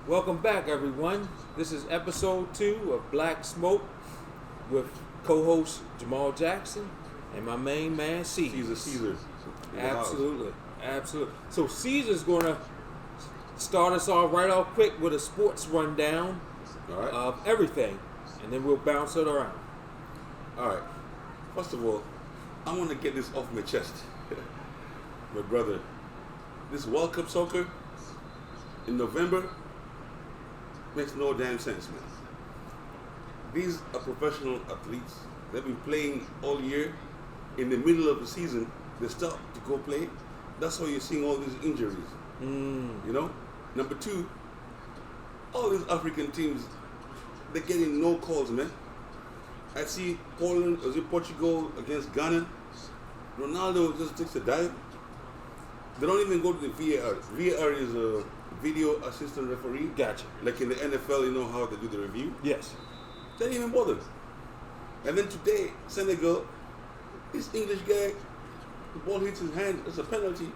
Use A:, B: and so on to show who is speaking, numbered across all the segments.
A: Welcome back, everyone. This is episode 2 of Black Smoke with co-host Jamal Jackson and my main man, Caesar.
B: Caesar.
A: Absolutely. So Caesar's going to start us off right off quick with a sports rundown of everything, and then we'll bounce it around.
B: All right. First of all, I want to get this off my chest. My brother, this World Cup soccer in November makes no damn sense, man. These are professional athletes. They've been playing all year. In the middle of the season, they stop to go play. That's why you're seeing all these injuries. You know? Number two, all these African teams, they're getting no calls, man. I see Portugal against Ghana. Ronaldo just takes a dive. They don't even go to the VAR. VAR is a video assistant referee.
A: Gotcha.
B: Like in the NFL, you know how they do the review?
A: Yes.
B: They didn't even bother. And then today, Senegal, this English guy, the ball hits his hand, it's a penalty.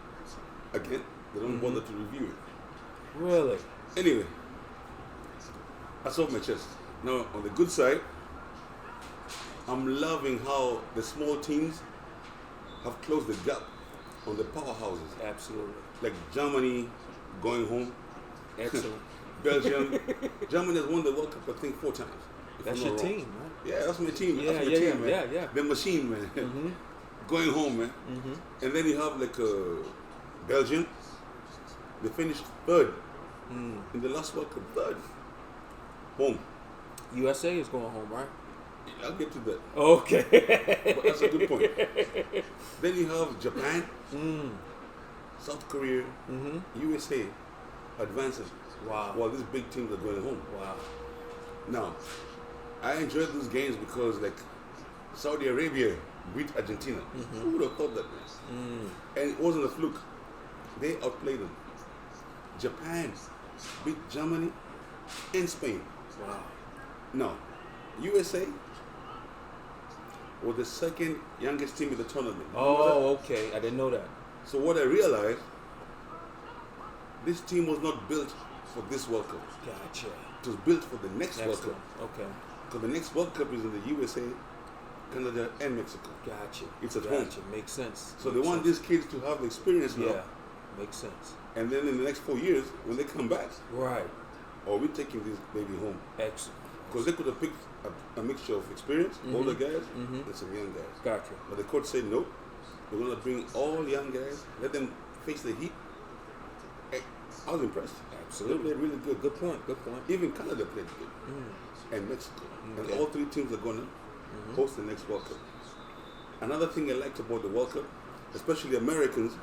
B: Again, they don't bother to review it.
A: Really?
B: Anyway, that's off my chest. Now, on the good side, I'm loving how the small teams have closed the gap on the powerhouses.
A: Absolutely.
B: Like Germany going home.
A: Excellent.
B: Belgium. Germany has won the World Cup, I think, 4 times.
A: That's your team, right?
B: Yeah, that's my team.
A: Yeah,
B: that's my team, man.
A: Yeah.
B: The machine, man. Going home, man. And then you have like Belgium. They finished 3rd in the last World Cup. 3rd. Boom.
A: USA is going home, right?
B: I'll get to that.
A: Okay.
B: But that's a good point. Then you have Japan, South Korea, USA advancing.
A: Wow.
B: While these big teams are going home.
A: Wow.
B: Now, I enjoyed these games because, like, Saudi Arabia beat Argentina. Who would have thought that, man? And it wasn't a fluke. They outplayed them. Japan beat Germany and Spain.
A: Wow.
B: Now, USA was the second youngest team in the tournament.
A: Oh, okay. I didn't know that.
B: So what I realized, this team was not built for this World Cup.
A: Gotcha.
B: It was built for the next World
A: Excellent.
B: Cup.
A: Okay.
B: Because the next World Cup is in the USA, Canada, and Mexico.
A: Gotcha.
B: It's at home.
A: Makes sense.
B: So they want these kids to have the experience now.
A: Yeah. Makes sense.
B: And then in the next 4 years, when they come back,
A: Right.
B: we're taking this baby home.
A: Excellent.
B: Because they could have picked a mixture of experience, older guys, and some young guys.
A: Gotcha.
B: But the coach said, nope, we're going to bring all young guys, let them face the heat. Hey, I was impressed.
A: Absolutely.
B: They played really good.
A: Good point.
B: Even Canada played good. And Mexico.
A: Okay.
B: And all 3 teams are going to host the next World Cup. Another thing I liked about the World Cup, especially Americans,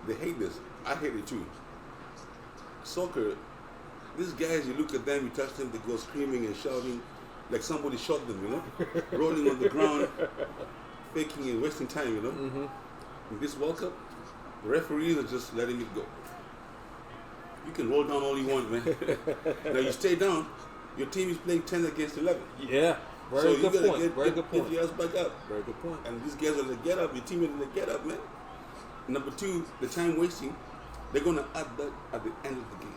B: they hate this. I hate it too. Soccer, these guys, you look at them, you touch them, they go screaming and shouting like somebody shot them, you know? Rolling on the ground, faking and wasting time, you know? In this World Cup, the referees are just letting it go. You can roll down all you want, man. Now you stay down, your team is playing 10 against 11.
A: Yeah. Very good point.
B: Get your ass back up.
A: Very good point.
B: And these guys are going to get up, your team is going to get up, man. Number 2, the time wasting, they're going to add that at the end of the game.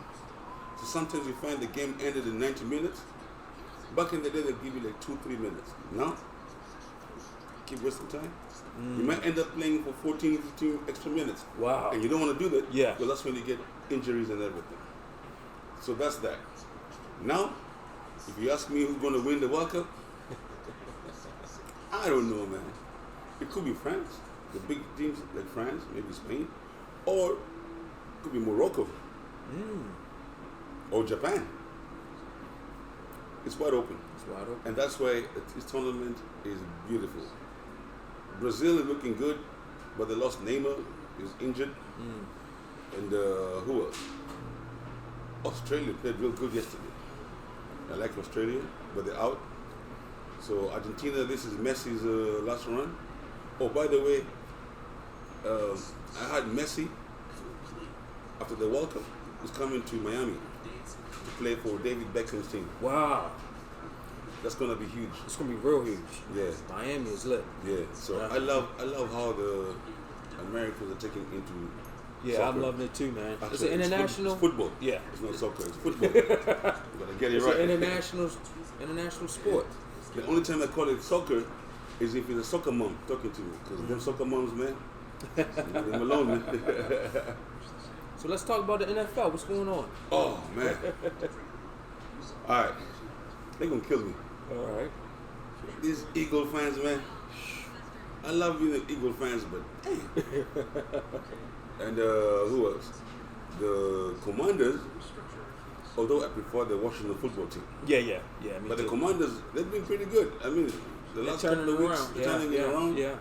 B: So sometimes you find the game ended in 90 minutes. Back in the day, they'll give you like 2-3 minutes. Now, keep wasting time. You might end up playing for 14, 15 extra minutes.
A: Wow.
B: And you don't want to do that.
A: Yeah.
B: Because that's when you get injuries and everything. So that's that. Now, if you ask me who's going to win the World Cup, I don't know, man. It could be France, the big teams like France, maybe Spain, or it could be Morocco, or Japan. It's wide open.
A: It's wide open.
B: And that's why this tournament is beautiful. Brazil is looking good, but they lost Neymar, he's injured. And who else? Australia played real good yesterday. I like Australia, but they're out. So Argentina, this is Messi's last run. Oh, by the way, I had Messi, after the World Cup, is coming to Miami to play for David Beckham's team.
A: Wow.
B: That's gonna be huge.
A: It's gonna be real huge.
B: Yeah.
A: Miami is lit.
B: Yeah. So I love how the Americans are taking into
A: Yeah,
B: soccer.
A: I'm loving it too, man.
B: Actually,
A: It's an international.
B: It's football.
A: Yeah.
B: It's not soccer. It's football. You gotta get it
A: It's
B: right.
A: an international sport.
B: The only time I call it soccer is if it's a soccer mom talking to me, because them soccer moms, man, leave them alone, man.
A: So let's talk about the NFL. What's going on?
B: Oh man. All right, they gonna kill me.
A: All right.
B: These Eagle fans, man. I love you, the Eagle fans, but damn. And who else? The Commanders. Although I prefer the Washington football team.
A: Yeah. Me
B: But
A: too.
B: the Commanders, they've been pretty good. I mean, the last couple of weeks, they're turning it around.
A: Yeah.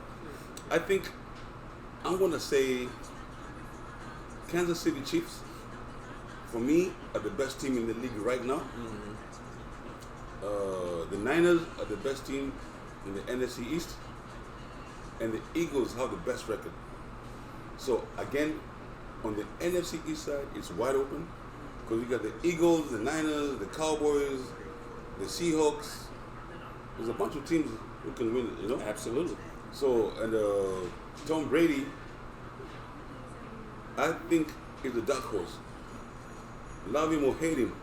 B: I think I'm going to say Kansas City Chiefs, for me, are the best team in the league right now. The Niners are the best team in the NFC East. And the Eagles have the best record. So, again, on the NFC East side, it's wide open. Because you got the Eagles, the Niners, the Cowboys, the Seahawks. There's a bunch of teams who can win, you know?
A: Absolutely.
B: So, and Tom Brady, I think, is the dark horse. Love him or hate him.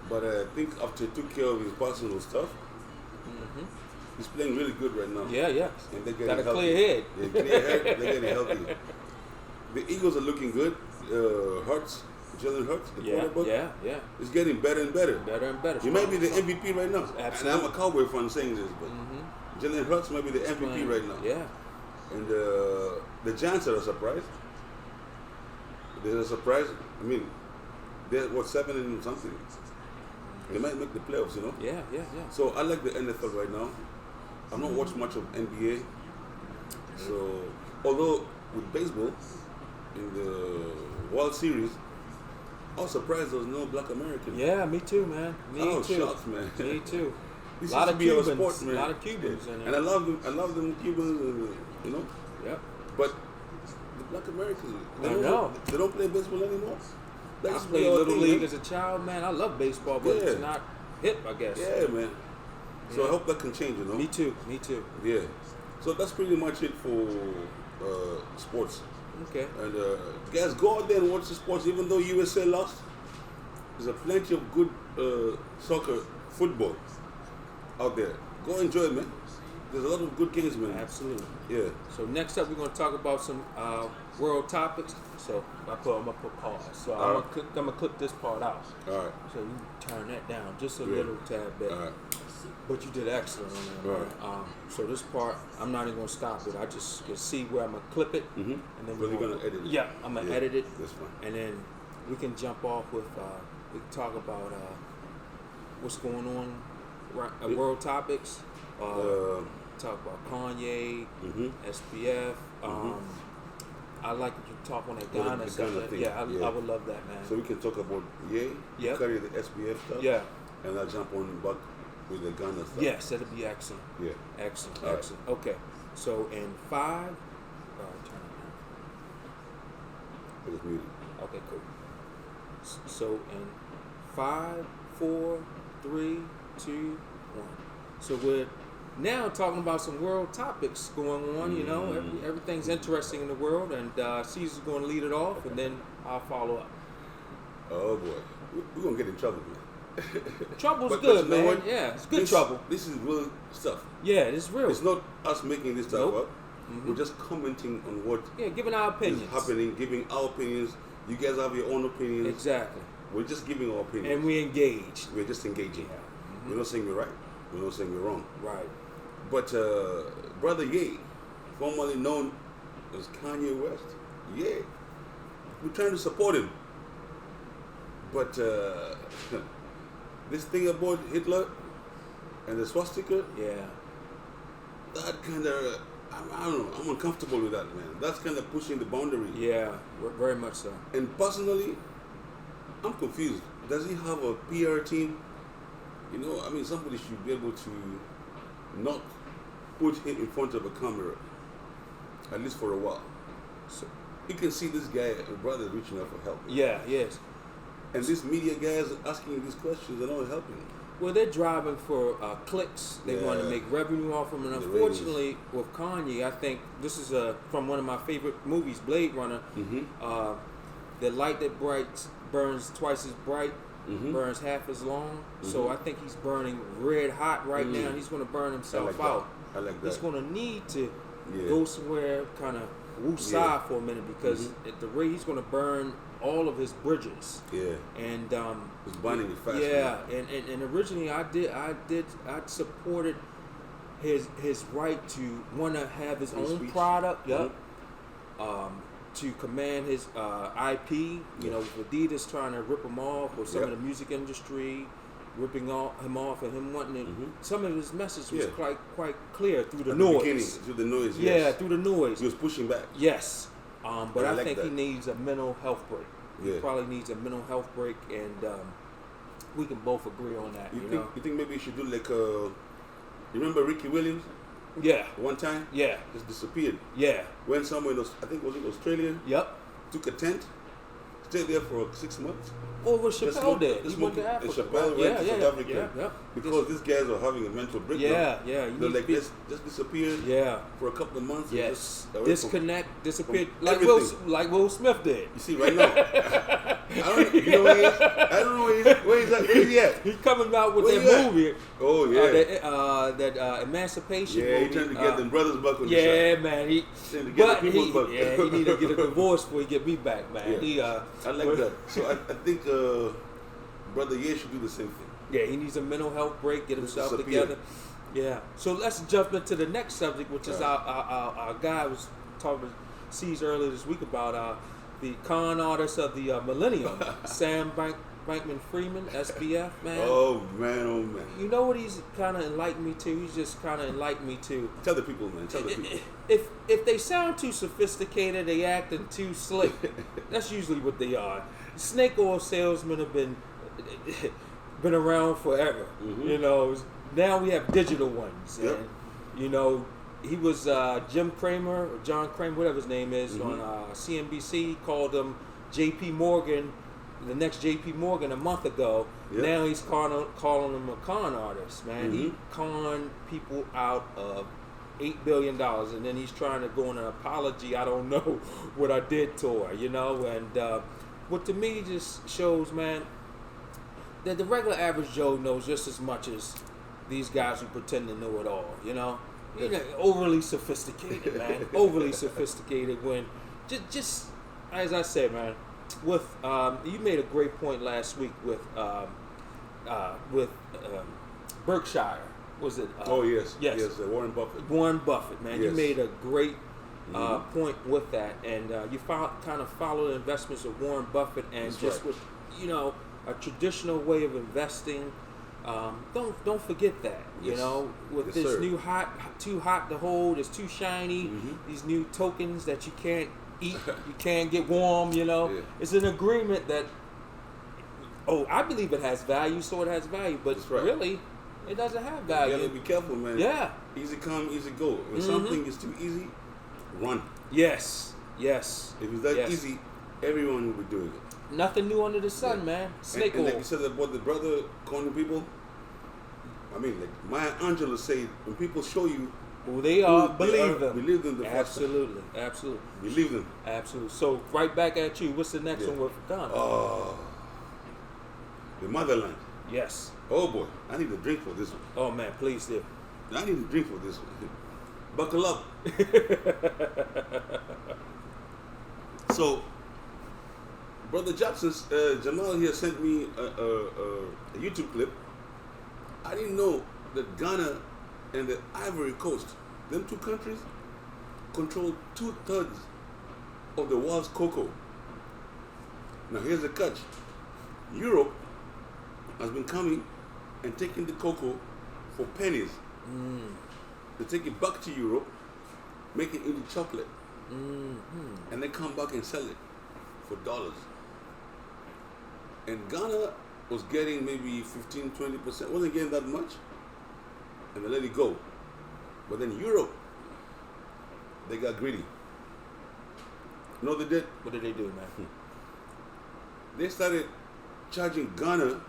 B: But I think after he took care of his personal stuff, he's playing really good right now.
A: Yeah.
B: And they're getting
A: Got a
B: healthy.
A: clear head.
B: Yeah, clear head, they're getting healthy. The Eagles are looking good. Jalen Hurts, the quarterback,
A: Yeah.
B: is getting better and better.
A: Better and better.
B: He might be the MVP right now.
A: Absolutely.
B: And I'm a Cowboy fan saying this, but Jalen Hurts might be the MVP right now.
A: Yeah.
B: And the Giants are a surprise. They're a surprise. I mean, they're 7 and something. They might make the playoffs, you know.
A: Yeah.
B: So I like the NFL right now. I'm not watching much of NBA. So although with baseball in the World Series, I was surprised there was no Black American.
A: Yeah, me too, man.
B: I was shocked, man.
A: Me too.
B: This
A: A lot
B: used
A: of
B: to be our
A: Cubans.
B: sport, man.
A: A lot of Cubans in
B: And
A: it.
B: I love them. I love them Cubans, you know.
A: Yep.
B: But the Black Americans,
A: I know.
B: They don't play baseball anymore. They
A: I
B: used to
A: played
B: play all
A: Little
B: day,
A: League
B: man.
A: as a child, man. I love baseball, but
B: Yeah.
A: it's not hip, I guess.
B: Yeah, man. So
A: Yeah.
B: I hope that can change, you know.
A: Me too.
B: Yeah. So that's pretty much it for sports.
A: Okay.
B: And guys, go out there and watch the sports. Even though USA lost, there's a plenty of good soccer, football out there. Go enjoy it, man. There's a lot of good games, man.
A: Absolutely.
B: Yeah.
A: So next up, we're going to talk about some world topics. So I'm gonna put pause. So I'm gonna clip this part out.
B: All right.
A: So you turn that down just a
B: Yeah.
A: little tad bit.
B: All right.
A: But you did excellent on that.
B: Right.
A: Man. So this part, I'm not even gonna stop it. I just can see where I'm gonna clip it,
B: Mm-hmm.
A: and then
B: But you're gonna edit it.
A: Yeah, I'm gonna edit it,
B: That's fine.
A: and then we can jump off with we can talk about what's going on,
B: Yeah.
A: world topics. Talk about Kanye,
B: Mhm.
A: SBF. I like if you talk on that
B: Yeah,
A: Ghana
B: the
A: stuff.
B: Ghana thing.
A: Yeah,
B: Yeah.
A: I would love that, man.
B: So we can talk about
A: Yep.
B: carry the SBF stuff.
A: Yeah.
B: And I'll jump on back with the Ghana stuff.
A: Yes, that'd be excellent.
B: Yeah.
A: Excellent.
B: All right.
A: Excellent. Okay. So in 5, turn it
B: It was muted.
A: down. Okay, cool. So in 5, 4, 3, 2, 1. So we're now talking about some world topics going on. You know, everything's interesting in the world, and Caesar's going to lead it off, and then I'll follow up.
B: Oh boy, we're gonna get in trouble, man.
A: Trouble's
B: But
A: good,
B: you know
A: man.
B: what?
A: Yeah, it's good trouble.
B: This is real stuff.
A: Yeah, it's real.
B: It's not us making this stuff
A: Nope.
B: up. We're just commenting on what
A: Yeah, giving our
B: is
A: opinions.
B: happening, giving our opinions. You guys have your own opinions.
A: Exactly.
B: We're just giving our opinions.
A: And we engaged.
B: We're just engaging.
A: Yeah.
B: We're not saying we're right. We're not saying we're wrong.
A: Right.
B: But Brother Ye, formerly known as Kanye West, yeah, we're trying to support him. But this thing about Hitler and the swastika,
A: Yeah.
B: that kind of, I don't know, I'm uncomfortable with that, man. That's kind of pushing the boundary.
A: Yeah, very much so.
B: And personally, I'm confused. Does he have a PR team? You know, I mean, somebody should be able to not put him in front of a camera, at least for a while. So you can see this guy, a brother, reaching out for help.
A: Yeah, yes.
B: And these media guys asking these questions are not helping.
A: Well, they're driving for clicks. They want to
B: Yeah.
A: make revenue off them, and
B: The
A: unfortunately, with Kanye, I think this is from one of my favorite movies, Blade Runner.
B: Mm-hmm.
A: The light that burns twice as bright,
B: Mm-hmm.
A: burns half as long. So
B: Mhm.
A: I think he's burning red hot right now. He's going to burn himself out.
B: I like that.
A: He's going to need to
B: Yeah.
A: go somewhere, kind of woosah
B: Yeah.
A: for a minute, because at the rate he's going to burn all of his bridges.
B: Yeah.
A: And
B: He's burning it fast.
A: yeah,
B: man.
A: and originally I supported his right to want to have his
B: Free
A: own
B: speech.
A: product. Yep.
B: Mhm.
A: To command his IP. You know, with Adidas trying to rip him off, or some
B: Yep.
A: of the music industry ripping him off, and him wanting to.
B: Mhm.
A: Some of his message was
B: Yeah.
A: quite clear through the
B: At
A: noise.
B: beginning, through the noise.
A: Yeah,
B: Yes.
A: through the noise.
B: He was pushing back.
A: Yes. But
B: I
A: I
B: like
A: think he
B: that.
A: needs a mental health break. He
B: Yeah.
A: probably needs a mental health break, and we can both agree on that.
B: You think maybe you should do like you remember Ricky Williams?
A: Yeah.
B: One time,
A: Yeah.
B: just disappeared.
A: Yeah.
B: Went somewhere in I think was it Australia?
A: Yep.
B: Took a tent, stayed there for 6 months.
A: Or what Chappelle did. He went to
B: And
A: Africa.
B: Chappelle
A: right?
B: went to South Africa
A: Yeah.
B: because these guys are having a mental breakdown.
A: Yeah. Yeah. You
B: They're
A: need to
B: like,
A: be-
B: just disappear
A: Yeah.
B: for a couple of months. And
A: Yes.
B: just away from-
A: Disconnect. Disappear.
B: from
A: Like
B: everything.
A: Will Smith did.
B: You see, right now, you know where he is? I don't know where he's at. Where he at?
A: He's coming out with
B: Where
A: that
B: you at?
A: movie.
B: Oh yeah,
A: That Emancipation
B: yeah.
A: movie.
B: He trying to get them brothers back on the
A: Yeah,
B: shot.
A: man.
B: Trying to get
A: But
B: the people back.
A: he need to get a divorce before he get me back, man.
B: Yeah.
A: He
B: I like that. So I think Brother Ye should do the same thing.
A: Yeah, he needs a mental health break, get
B: Just
A: himself
B: disappear.
A: together. Yeah. So let's jump into the next subject, which is
B: Right.
A: our guy was talking to C's earlier this week about the con artist of the millennium, Sam Bankman-Friedman, SBF, man.
B: Oh man.
A: You know what he's kind of enlightened me to? He's just kind of enlightened me to.
B: Tell the people, man. Tell the people.
A: If they sound too sophisticated, they acting too slick. That's usually what they are. Snake oil salesmen have been around forever.
B: Mhm.
A: You know, now we have digital ones.
B: Yep.
A: And, you know, he was Jim Cramer, or John Cramer, whatever his name is,
B: Mhm.
A: on CNBC, called him J.P. Morgan, the next J.P. Morgan a month ago.
B: Yep.
A: Now he's calling him a con artist, man. He
B: Mhm.
A: conned people out of $8 billion, and then he's trying to go on an apology. I don't know what I did to her, you know. And what to me just shows, man, that the regular average Joe knows just as much as these guys who pretend to know it all, you know. You know, overly sophisticated, man. Overly sophisticated. When just as I said, man, with you made a great point last week with Berkshire. Was it?
B: Oh yes.
A: Yes.
B: Warren Buffett.
A: Warren Buffett, man. You
B: Yes.
A: made a great
B: Mhm.
A: point with that, and you kind of follow the investments of Warren Buffett, and
B: That's
A: just
B: right.
A: with a traditional way of investing. Don't forget that. You
B: Yes.
A: know, with
B: Yes,
A: this
B: sir.
A: new too hot to hold, it's too shiny.
B: Mhm.
A: These new tokens that you can't eat, you can't get warm. You know,
B: Yeah.
A: it's an agreement that. Oh, I believe it has value, so it has value, but
B: That's right.
A: really, it doesn't have
B: You
A: value.
B: gotta be careful, man.
A: Yeah.
B: Easy come, easy go. When
A: Mhm.
B: something is too easy, run.
A: Yes.
B: If it's that
A: Yes.
B: easy, everyone will be doing it.
A: Nothing new under the sun,
B: Yeah.
A: man. Snake
B: and
A: oil.
B: like you said about the brother calling people. I mean, like Maya Angelou said, when people show you
A: Who they are,
B: who
A: believe
B: they are,
A: them.
B: believe them the first time.
A: Absolutely.
B: Believe them.
A: Absolutely. So right back at you. What's the next
B: Yeah.
A: one with Ghana?
B: Oh, the motherland.
A: Yes.
B: Oh boy, I need a drink for this one.
A: Oh man, please do.
B: I need a drink for this one. Buckle up. So, Brother Jackson's Jamal here sent me a YouTube clip. I didn't know that Ghana and the Ivory Coast, them two countries, control 2/3 of the world's cocoa. Now here's the catch. Europe has been coming and taking the cocoa for pennies. They take it back to Europe, make it into chocolate, and then come back and sell it for dollars. And Ghana was getting maybe 15-20%, wasn't getting that much, and they let it go. But then Europe, they got greedy. You know what they did?
A: What did they do, man?
B: They started charging Ghana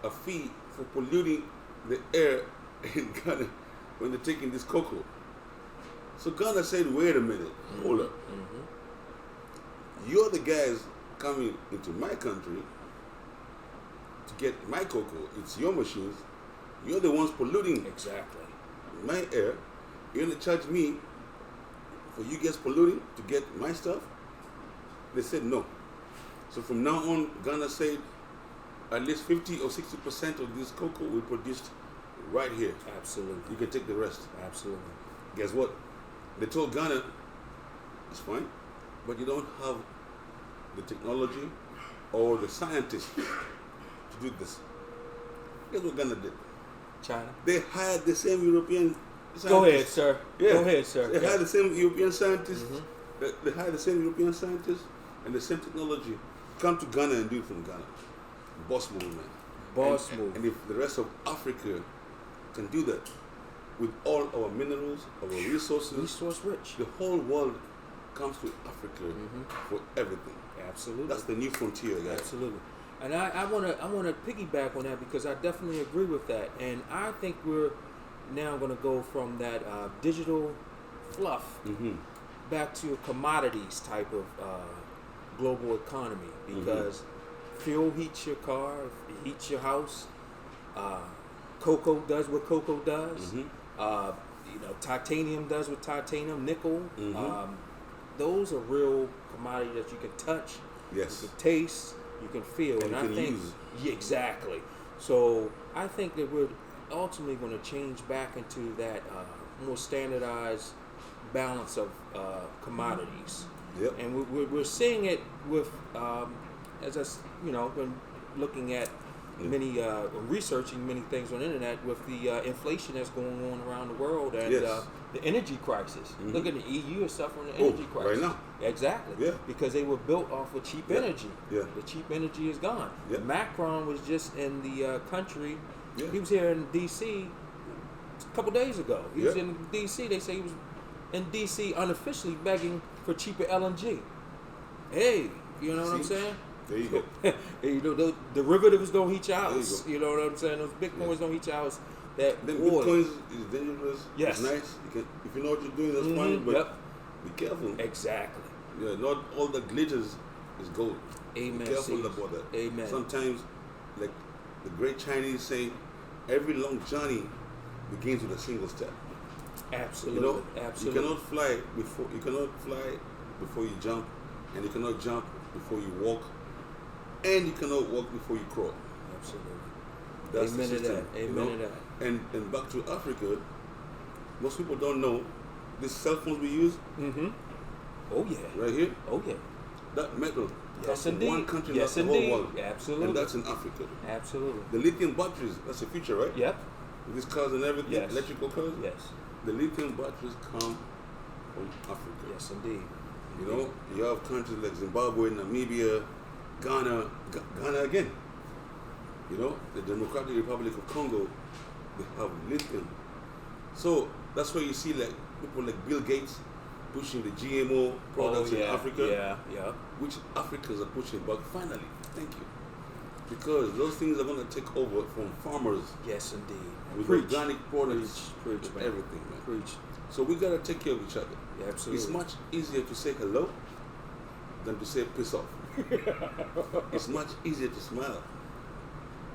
B: a fee for polluting the air in Ghana when they're taking this cocoa. So Ghana said, wait a minute, hold up. You're the guys coming into my country to get my cocoa. It's your machines. You're the ones polluting
A: Exactly.
B: my air. You're going to charge me for you guys polluting to get my stuff? They said no. So from now on, Ghana said at least 50 or 60% of this cocoa we produced right here.
A: Absolutely.
B: You can take the rest.
A: Absolutely.
B: Guess what? They told Ghana, it's fine, but you don't have the technology or the scientists to do this. Guess what Ghana did?
A: China.
B: They hired the same European scientists.
A: Go ahead, sir.
B: Yeah.
A: Go ahead, sir.
B: They hired the same European scientists.
A: Mm-hmm.
B: They hired the same European scientists and the same technology. Come to Ghana and do it from Ghana. Boss move, man.
A: Boss move.
B: And if the rest of Africa can do that with all our minerals, our resources,
A: Resource rich.
B: the whole world comes to Africa for everything.
A: Absolutely.
B: That's the new frontier, guys.
A: Absolutely. And I wanna piggyback on that because I definitely agree with that. And I think we're now gonna go from that digital fluff back to a commodities type of global economy because fuel heats your car, it heats your house. Cocoa does what cocoa does. Titanium does what titanium, nickel. Those are real commodities that you can touch,
B: Yes.
A: you can taste, you can feel,
B: And you
A: I
B: can
A: think
B: use.
A: yeah, exactly. So I think that we're ultimately going to change back into that more standardized balance of commodities.
B: Yep.
A: And we're seeing it with, as I been looking at many, researching many things on the internet with the inflation that's going on around the world and
B: Yes.
A: the energy crisis. Look at the EU is suffering the energy crisis.
B: right now.
A: Exactly.
B: Yeah.
A: Because they were built off of cheap energy.
B: Yeah.
A: The cheap energy is gone.
B: Yeah.
A: Macron was just in the country.
B: Yeah.
A: He was here in D.C. a couple days ago. He was
B: Yeah.
A: in D.C. They say he was in D.C. unofficially begging for cheaper LNG. Hey, you know what I'm
B: See?
A: saying?
B: There you go.
A: You know, the derivatives don't heat your
B: There you
A: house.
B: go.
A: You know what I'm saying? Those bitcoins don't heat your house. That
B: Then
A: oil.
B: Bitcoins is dangerous.
A: Yes.
B: It's nice. You can, if you know what you're doing, that's fine. But
A: Yep.
B: be careful.
A: Exactly.
B: Yeah, not all that glitters is gold.
A: Amen.
B: Be careful
A: Sis.
B: about that.
A: Amen.
B: Sometimes, like the great Chinese say, every long journey begins with a single step.
A: Absolutely.
B: You know,
A: Absolutely.
B: you cannot fly before you jump, and you cannot jump before you walk, and you cannot walk before you crawl.
A: Absolutely.
B: That's
A: Amen
B: the
A: to
B: system.
A: that.
B: you
A: Amen
B: know?
A: to that.
B: And back to Africa, most people don't know these cell phones we use
A: Mm-hmm. Oh yeah.
B: right here.
A: Oh yeah.
B: That metal
A: Yes,
B: comes from
A: indeed.
B: one country,
A: Yes,
B: not the
A: indeed.
B: whole world.
A: Absolutely.
B: And that's in Africa.
A: Absolutely.
B: The lithium batteries, that's the future, right?
A: Yep.
B: With these cars and everything,
A: Yes.
B: electrical cars.
A: Yes.
B: The lithium batteries come from Africa.
A: Yes, indeed.
B: You know, you have countries like Zimbabwe, Namibia, Ghana again. You know, the Democratic Republic of Congo, they have lithium. So that's why you see like people like Bill Gates pushing the GMO products in Africa,
A: Yeah.
B: which Africans are pushing. But finally, thank you, because those things are going to take over from farmers
A: Yes, indeed.
B: with
A: Preach.
B: organic products,
A: Preach,
B: with
A: man.
B: everything, man.
A: Preach.
B: So we got to take care of each other.
A: Yeah, absolutely.
B: It's much easier to say hello than to say piss off. It's much easier to smile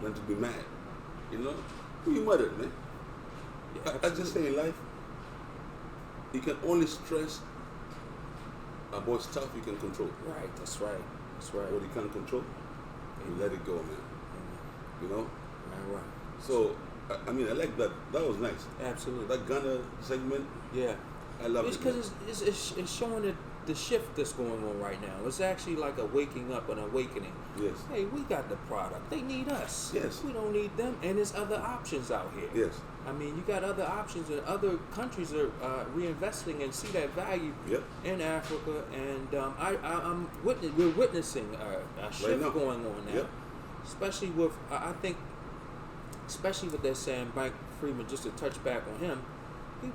B: than to be mad. You know? Who you mad at, man?
A: Yeah,
B: I just say in life, you can only stress about stuff you can control.
A: Right. That's right. That's right.
B: What you can't control, you let it go, man. You know?
A: Right.
B: So, I mean, I like that. That was nice.
A: Absolutely.
B: That Ghana segment,
A: Yeah.
B: I love
A: It's
B: it. man.
A: because it's showing the shift that's going on right now. It's actually like a waking up and awakening.
B: Yes.
A: Hey, we got the product. They need us.
B: Yes.
A: We don't need them. And there's other options out here.
B: Yes.
A: I mean, you got other options, and other countries are reinvesting and see that value
B: Yep.
A: in Africa. And we're witnessing a shift
B: now.
A: going on now.
B: Yep.
A: Especially with, I think, especially with that saying, Mike Freeman, just to touch back on him, he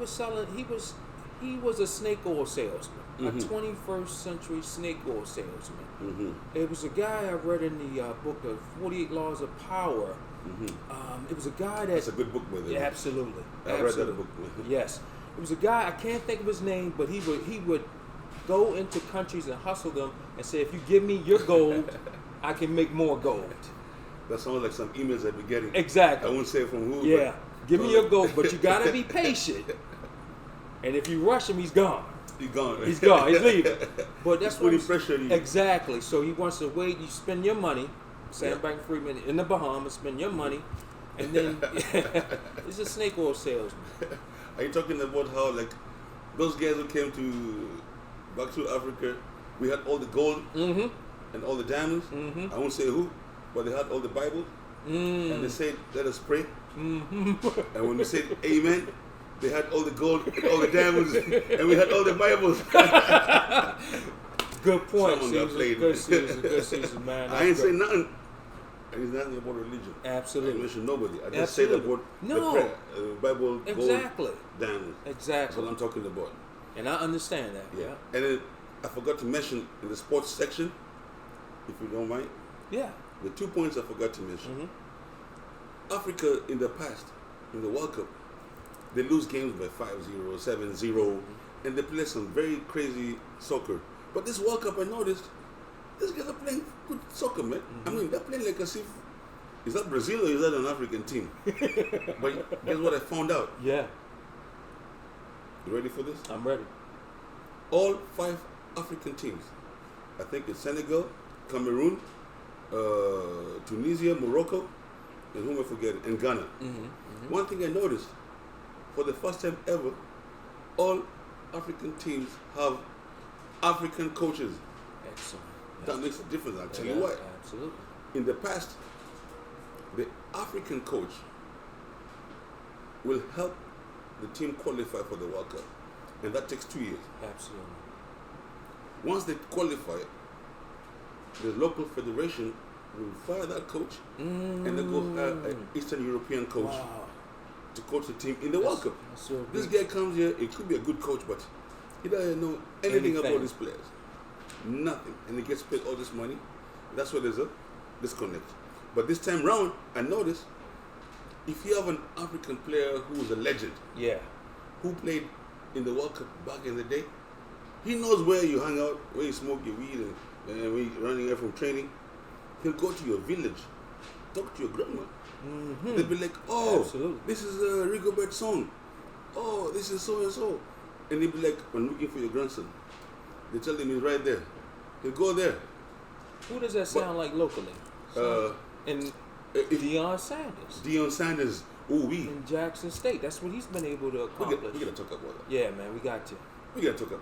A: was a snake oil salesman. a 21st century snake oil salesman.
B: Mm-hmm.
A: It was a guy I read in the book of 48 Laws of Power. It was a guy that...
B: That's a good book, by the way.
A: Yeah, absolutely.
B: I read that book.
A: Yes. It was a guy, I can't think of his name, but he would go into countries and hustle them and say, if you give me your gold, I can make more gold.
B: That sounds like some emails I've been getting.
A: Exactly.
B: I won't say from who.
A: Yeah. Give me your gold, but you got to be patient. And if you rush him, he's gone.
B: He's gone.
A: He's gone. He's leaving. But that's
B: putting pressure on you.
A: Exactly. So he wants to wait. You spend your money, Sam Bankman-Fried in the Bahamas, spend your money, and then it's a snake oil salesman.
B: Are you talking about how like those guys who came back to Africa, we had all the gold and all the diamonds. I won't say who, but they had all the Bible, and they said, "Let us pray." And when we said Amen, they had all the gold and all the diamonds, and we had all the Bibles.
A: Good point.
B: Someone got played.
A: Good season, man.
B: I ain't saying nothing. I ain't nothing about religion.
A: Absolutely.
B: I didn't mention nobody. I just said about the prayer, Bible,
A: exactly.
B: Gold, diamonds.
A: Exactly.
B: That's what I'm talking about.
A: And I understand that.
B: Yeah. And then I forgot to mention in the sports section, if you don't mind.
A: Yeah.
B: The 2 points I forgot to mention. Africa in the past, in the World Cup, they lose games by 5-0, 7-0, and they play some very crazy soccer. But this World Cup, I noticed, these guys are playing good soccer, man. I mean, they're playing like as if, is that Brazil or is that an African team? But guess what I found out?
A: Yeah.
B: You ready for this?
A: I'm ready.
B: All 5 African teams, I think it's Senegal, Cameroon, Tunisia, Morocco, and whom I forget, and Ghana. One thing I noticed, for the first time ever, all African teams have African coaches.
A: Excellent.
B: That makes a difference. I'll tell you why.
A: Absolutely.
B: In the past, the African coach will help the team qualify for the World Cup, and that takes 2 years.
A: Absolutely.
B: Once they qualify, the local federation will fire that coach, and they go hire an Eastern European coach to coach the team in the World Cup.
A: So
B: this guy comes here, he could be a good coach, but he doesn't know anything about his players. Nothing. And he gets paid all this money. That's why there's a disconnect. But this time round, I noticed, if you have an African player who is a legend, who played in the World Cup back in the day, he knows where you hang out, where you smoke your weed, and when you're running away from training. He'll go to your village, talk to your grandma. They'll be like, "Oh, this is a Rigobert song. Oh, this is so and so." And they'll be like, "I'm looking for your grandson." They tell him he's right there. He'll go there.
A: Who does that sound like locally? And Deion Sanders.
B: Deion Sanders. Oh,
A: in Jackson State. That's what he's been able to accomplish.
B: We gotta talk about that.
A: Yeah, man, we got to.
B: We gotta talk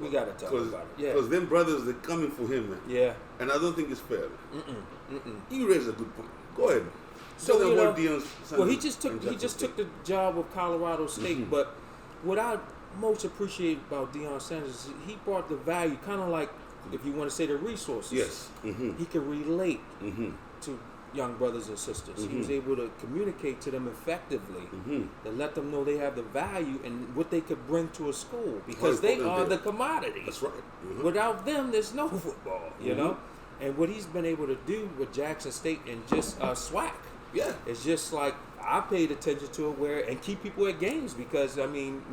B: about
A: it. Yeah.
B: Because them brothers, they're coming for him, man.
A: Yeah.
B: And I don't think it's fair. You raise a good point. Go ahead.
A: So
B: tell them what Deion Sanders.
A: Well, he just took the job with Colorado State, but what I most appreciate about Deion Sanders is he brought the value, kind of like, if you want to say the resources.
B: Yes.
A: He could relate to young brothers and sisters. He was able to communicate to them effectively, to let them know they have the value and what they could bring to a school, because they are the commodity.
B: That's right.
A: Without them, there's no football, you know? And what he's been able to do with Jackson State and just SWAC, it's just like, I paid attention to it and keep people at games, because, I mean,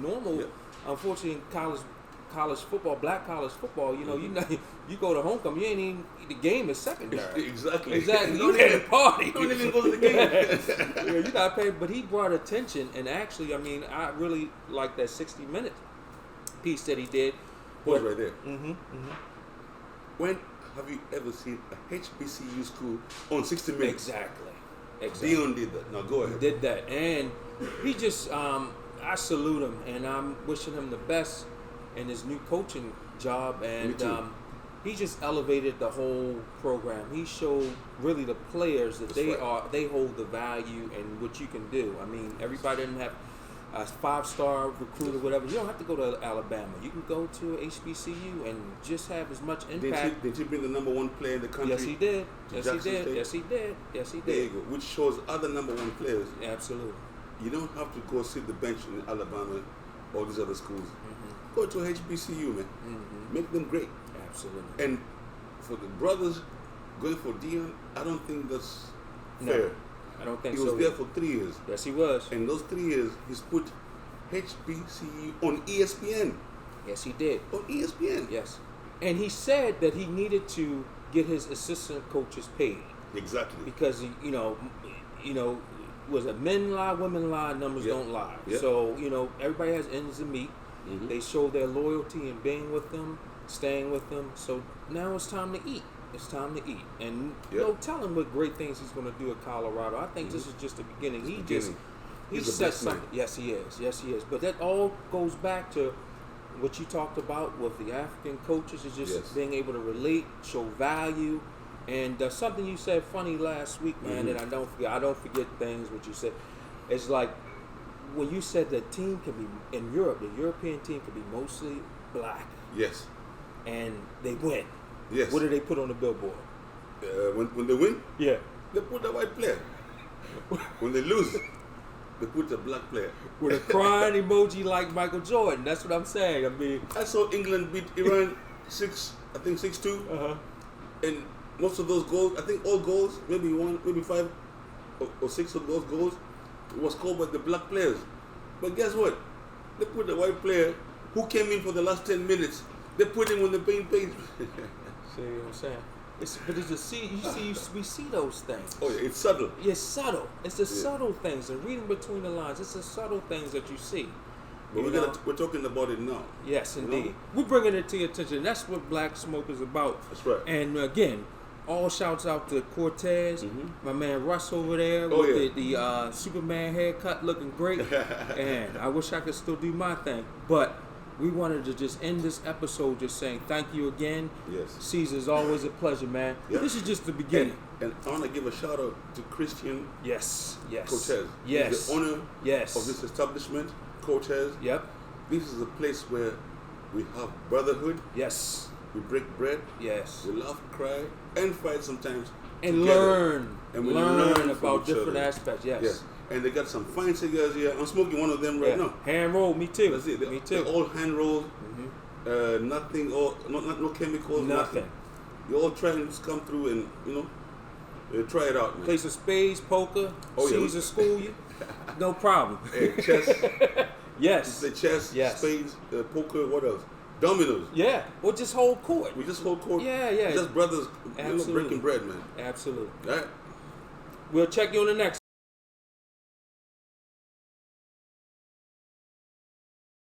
A: unfortunately, college football, black college football, you know, you go to homecoming, you ain't even, the game is secondary.
B: Exactly.
A: You can't party.
B: You don't even go to the game.
A: You got to pay. But he brought attention, and actually, I mean, I really like that 60-minute piece that he did.
B: Pause right there. When have you ever seen a HBCU school on 60 Minutes?
A: Exactly.
B: Deion did that. Now go ahead.
A: He did that, and he just, I salute him, and I'm wishing him the best in his new coaching job, and he just elevated the whole program. He showed really the players that they hold the value and what you can do. I mean, everybody didn't have a 5-star recruit or whatever. You don't have to go to Alabama. You can go to HBCU and just have as much impact.
B: Did he bring the #1 player in the country?
A: Yes, he did. Yes, he did. Yes, he did. Yes, he did.
B: There you go. Which shows other #1 players.
A: Absolutely.
B: You don't have to go sit the bench in Alabama or these other schools. Go to HBCU, man.
A: Mm-hmm.
B: Make them great.
A: Absolutely.
B: And for the brothers going for Deion, I don't think that's
A: No,
B: fair.
A: I don't think
B: He
A: so.
B: was there for 3 years.
A: Yes, he was.
B: And those 3 years, he's put HBCU on ESPN.
A: Yes, he did.
B: On ESPN.
A: Yes. And he said that he needed to get his assistant coaches paid
B: Exactly.
A: because was it men lie, women lie, numbers
B: Yep.
A: don't lie.
B: Yep.
A: So everybody has ends to meet.
B: Mhm.
A: They show their loyalty in being with them, staying with them. So now it's time to eat. It's time to eat, and
B: Yep.
A: tell him what great things he's going to do at Colorado. I think this is just the beginning.
B: It's
A: He
B: beginning. He's a
A: set
B: blessed man.
A: something. Yes, he is. Yes, he is. But that all goes back to what you talked about with the African coaches is just
B: Yes.
A: being able to relate, show value, and something you said funny last week, man.
B: Mhm.
A: That I don't forget. I don't forget things. What you said. It's like when you said the team can be in Europe. The European team can be mostly black,
B: Yes.
A: and they win.
B: Yes.
A: What do they put on the billboard?
B: When they win,
A: Yeah.
B: they put a white player. When they lose, they put a black player.
A: With a crying emoji like Michael Jordan. That's what I'm saying. I mean,
B: I saw England beat Iran 6-2, and most of those goals, I think all goals, maybe 1, maybe 5 or 6 of those goals was scored by the black players. But guess what? They put a white player who came in for the last 10 minutes. They put him on the paint page.
A: see what I'm saying? We see those things.
B: Oh yeah, it's subtle.
A: It's subtle. It's the
B: Yeah.
A: subtle things, and reading between the lines. It's the subtle things that you see.
B: But
A: You know?
B: we're talking about it now.
A: Yes,
B: You know?
A: indeed. We're bringing it to your attention. That's what Black Smoke is about.
B: That's right.
A: And again, all shouts out to Cortez,
B: Mhm.
A: my man Russ over there
B: Oh,
A: with
B: yeah.
A: the Superman haircut, looking great. And I wish I could still do my thing, but we wanted to just end this episode just saying thank you again.
B: Yes.
A: Caesar's always a pleasure, man.
B: Yeah.
A: This is just the beginning.
B: And I want to give a shout out to Christian
A: Yes, yes,
B: Cortez.
A: yes,
B: He's the owner
A: yes,
B: of this establishment, Cortez.
A: Yep.
B: This is a place where we have brotherhood,
A: Yes,
B: we break bread,
A: yes,
B: we laugh, cry, and fight sometimes.
A: and
B: together.
A: learn,
B: we
A: learn
B: from
A: about
B: each
A: different
B: other.
A: aspects. Yes.
B: Yes. And they got some fine cigars here. I'm smoking one of them right
A: Yeah.
B: now.
A: Hand roll, me too.
B: That's it.
A: Me too.
B: They're all hand rolled.
A: Mhm.
B: Nothing, or no chemicals.
A: Nothing.
B: You all try and just come through and try it out, man.
A: Play some spades, poker,
B: Oh, yeah.
A: Caesar school you. No problem.
B: Hey, chess.
A: Yes.
B: The chess,
A: Yes.
B: spades, poker. What else? Dominoes.
A: Yeah. Or just hold court.
B: We just hold court.
A: Yeah, yeah.
B: Just brothers,
A: Absolutely.
B: breaking bread, man.
A: Absolutely.
B: All right.
A: We'll check you on the next